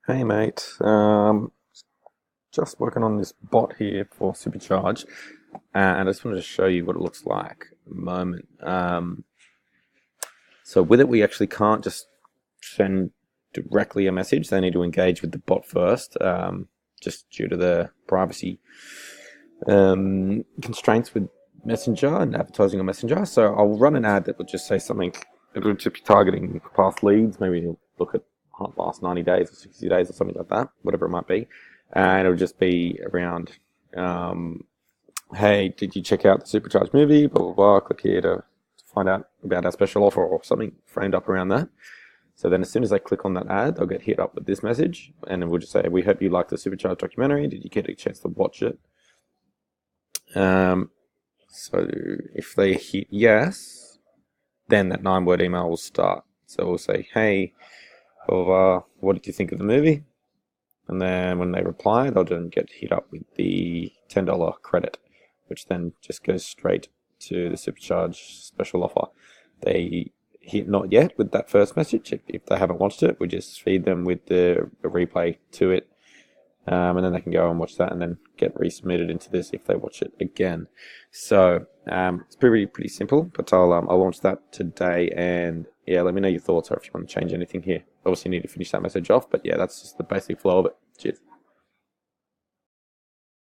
Hey mate, just working on this bot here for Supercharge, and I just wanted to show you what it looks like at the moment. So with it, we actually can't just send directly a message. They need to engage with the bot first, just due to the privacy constraints with Messenger and advertising on Messenger. So I'll run an ad that will just say something. It will just be targeting past leads. Maybe you'll look at last 90 days or 60 days or something like that, whatever it might be. And it'll just be around, hey, did you check out the Supercharged movie? Blah, blah, blah. Click here to find out about our special offer or something framed up around that. So then as soon as they click on that ad, they'll get hit up with this message. And then we'll just say, we hope you liked the Supercharged documentary. Did you get a chance to watch it? So if they hit yes, then that 9-word email will start. So we'll say, hey, what did you think of the movie? And then when they reply, they'll then get hit up with the $10 credit, which then just goes straight to the Supercharge special offer. They hit not yet with that first message. If they haven't watched it, we just feed them with the replay to it. And then they can go and watch that and then get resubmitted into this if they watch it again. So it's pretty simple, but I'll launch that today. And yeah, let me know your thoughts or if you want to change anything here. Obviously, you need to finish that message off, but yeah, that's just the basic flow of it. Cheers.